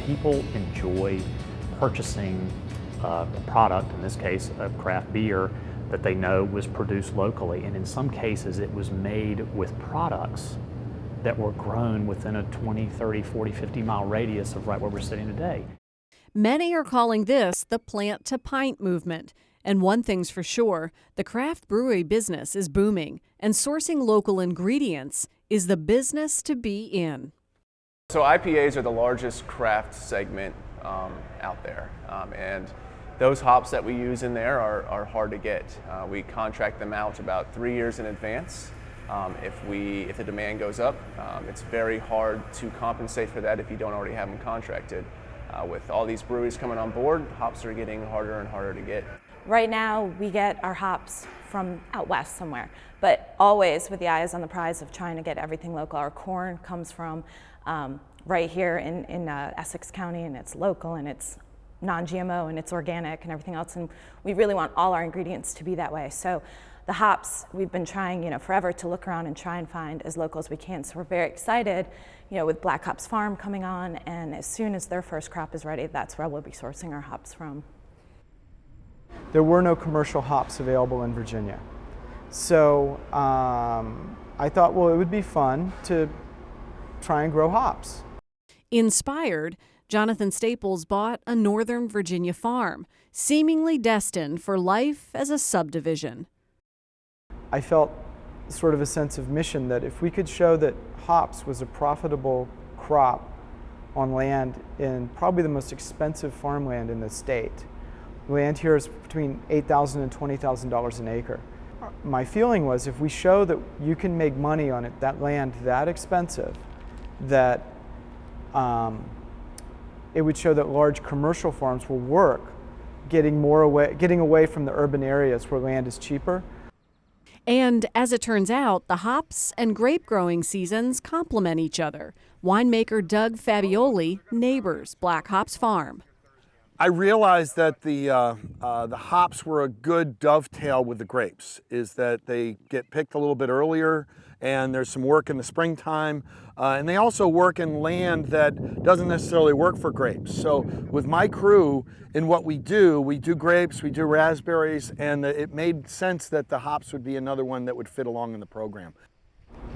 People enjoy purchasing a product, in this case a craft beer, that they know was produced locally, and in some cases it was made with products that were grown within a 20, 30, 40, 50-mile radius of right where we're sitting today. Many are calling this the plant to pint movement. And one thing's for sure, the craft brewery business is booming, and sourcing local ingredients is the business to be in. So IPAs are the largest craft segment out there, and those hops that we use in there are hard to get. We contract them out about 3 years in advance. If the demand goes up, it's very hard to compensate for that if you don't already have them contracted. With all these breweries coming on board, hops are getting harder and harder to get. Right now, we get our hops from out west somewhere, but always with the eyes on the prize of trying to get everything local. Our corn comes from right here in Essex County, and it's local, and it's non-GMO, and it's organic, and everything else. And we really want all our ingredients to be that way. So the hops, we've been trying, forever to look around and try and find as local as we can. So we're very excited, with Black Hops Farm coming on, and as soon as their first crop is ready, that's where we'll be sourcing our hops from. There were no commercial hops available in Virginia. So I thought, well, it would be fun to try and grow hops. Inspired, Jonathan Staples bought a Northern Virginia farm, seemingly destined for life as a subdivision. I felt sort of a sense of mission that if we could show that hops was a profitable crop on land in probably the most expensive farmland in the state. Land here is between $8,000 and $20,000 an acre. My feeling was if we show that you can make money on it, that land that expensive, that it would show that large commercial farms will work, getting away from the urban areas where land is cheaper. And as it turns out, the hops and grape growing seasons complement each other. Winemaker Doug Fabioli neighbors Black Hops Farm. I realized that the hops were a good dovetail with the grapes, is that they get picked a little bit earlier, and there's some work in the springtime, and they also work in land that doesn't necessarily work for grapes. So with my crew, in what we do grapes, we do raspberries, and it made sense that the hops would be another one that would fit along in the program.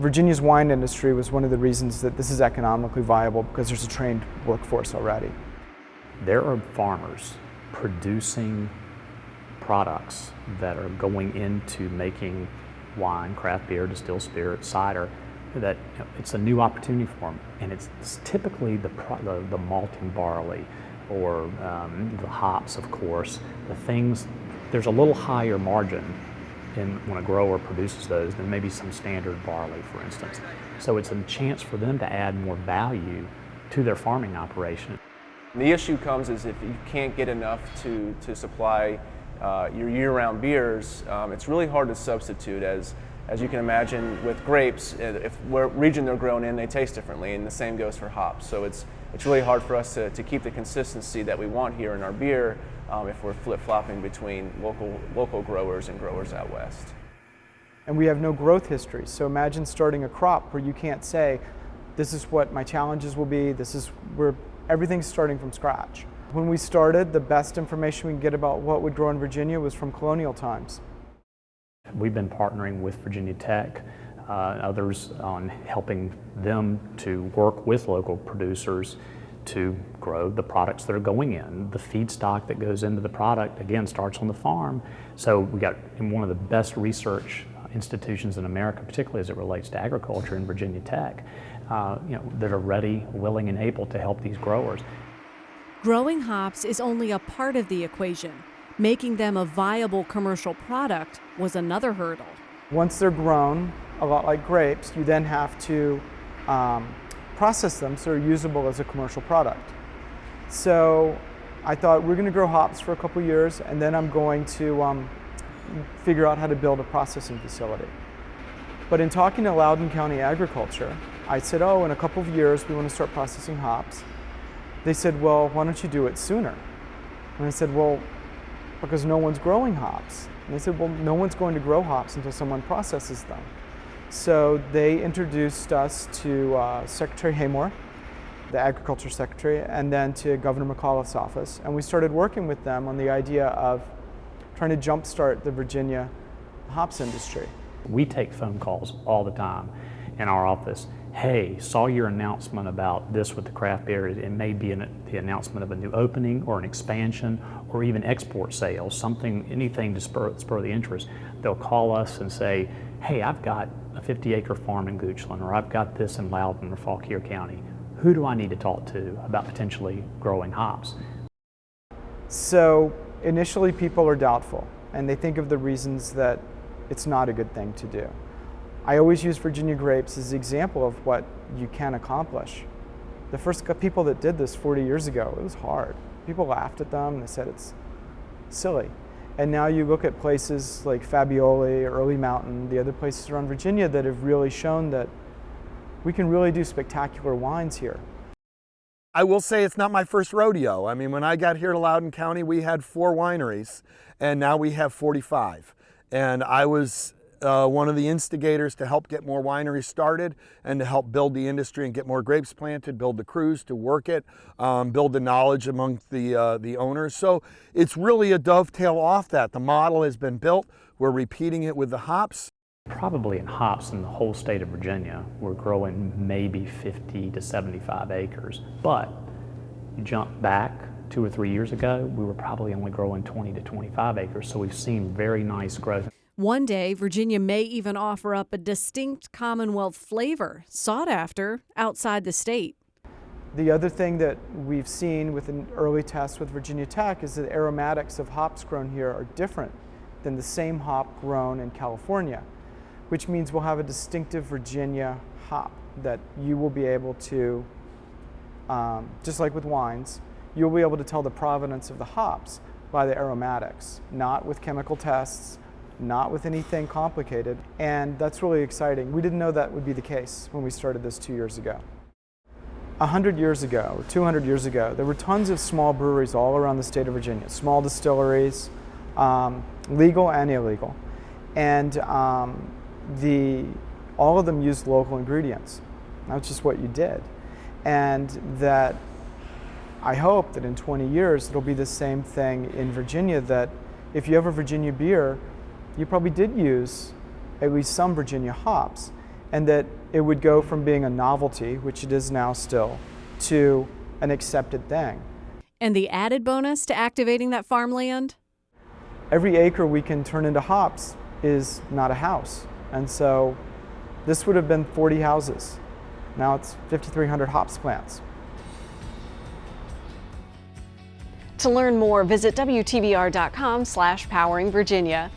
Virginia's wine industry was one of the reasons that this is economically viable, because there's a trained workforce already. There are farmers producing products that are going into making wine, craft beer, distilled spirit, cider, that it's a new opportunity for them. And it's typically the malting barley or the hops, of course. There's a little higher margin when a grower produces those than maybe some standard barley, for instance. So it's a chance for them to add more value to their farming operation. The issue comes is if you can't get enough to supply your year-round beers, it's really hard to substitute. As you can imagine with grapes, what region they're grown in, they taste differently, and the same goes for hops. So it's really hard for us to keep the consistency that we want here in our beer if we're flip-flopping between local growers and growers out west. And we have no growth history. So imagine starting a crop where you can't say, this is what my challenges will be, this is where everything's starting from scratch. When we started, the best information we could get about what would grow in Virginia was from colonial times. We've been partnering with Virginia Tech, others on helping them to work with local producers to grow the products that are going in. The feedstock that goes into the product, again, starts on the farm. So we got one of the best research institutions in America, particularly as it relates to agriculture, in Virginia Tech, that are ready, willing, and able to help these growers. Growing hops is only a part of the equation. Making them a viable commercial product was another hurdle. Once they're grown, a lot like grapes, you then have to process them so they're usable as a commercial product. So I thought we're going to grow hops for a couple years, and then I'm going to figure out how to build a processing facility. But in talking to Loudoun County Agriculture, I said, in a couple of years we want to start processing hops. They said, well, why don't you do it sooner? And I said, well, because no one's growing hops. And they said, well, no one's going to grow hops until someone processes them. So they introduced us to Secretary Haymore, the Agriculture Secretary, and then to Governor McAuliffe's office. And we started working with them on the idea of trying to jumpstart the Virginia hops industry. We take phone calls all the time in our office. Hey, saw your announcement about this with the craft beer. It may be the announcement of a new opening or an expansion or even export sales, anything to spur the interest. They'll call us and say, hey, I've got a 50-acre farm in Goochland, or I've got this in Loudoun or Fauquier County. Who do I need to talk to about potentially growing hops? So initially people are doubtful, and they think of the reasons that it's not a good thing to do. I always use Virginia grapes as an example of what you can accomplish. The first people that did this 40 years ago, it was hard. People laughed at them, they said it's silly. And now you look at places like Fabioli, Early Mountain, the other places around Virginia that have really shown that we can really do spectacular wines here. I will say it's not my first rodeo. I mean, when I got here to Loudoun County, we had 4 wineries, and now we have 45. And I was one of the instigators to help get more wineries started and to help build the industry and get more grapes planted, build the crews to work it, build the knowledge among the owners. So it's really a dovetail off that. The model has been built. We're repeating it with the hops. Probably in hops in the whole state of Virginia, we're growing maybe 50 to 75 acres. But you jump back 2 or 3 years ago, we were probably only growing 20 to 25 acres. So we've seen very nice growth. One day, Virginia may even offer up a distinct Commonwealth flavor, sought after outside the state. The other thing that we've seen with an early test with Virginia Tech is that aromatics of hops grown here are different than the same hop grown in California, which means we'll have a distinctive Virginia hop that you will be able to, just like with wines, you'll be able to tell the provenance of the hops by the aromatics, not with chemical tests, not with anything complicated, and that's really exciting. We didn't know that would be the case when we started this 2 years ago. 100 years ago, or 200 years ago, there were tons of small breweries all around the state of Virginia, small distilleries, legal and illegal, and all of them used local ingredients. That's just what you did. And that I hope that in 20 years it'll be the same thing in Virginia, that if you have a Virginia beer, you probably did use at least some Virginia hops, and that it would go from being a novelty, which it is now still, to an accepted thing. And the added bonus to activating that farmland? Every acre we can turn into hops is not a house. And so this would have been 40 houses. Now it's 5,300 hops plants. To learn more, visit WTVR.com/poweringvirginia.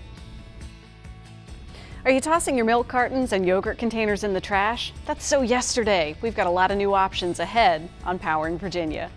Are you tossing your milk cartons and yogurt containers in the trash? That's so yesterday. We've got a lot of new options ahead on Powering Virginia.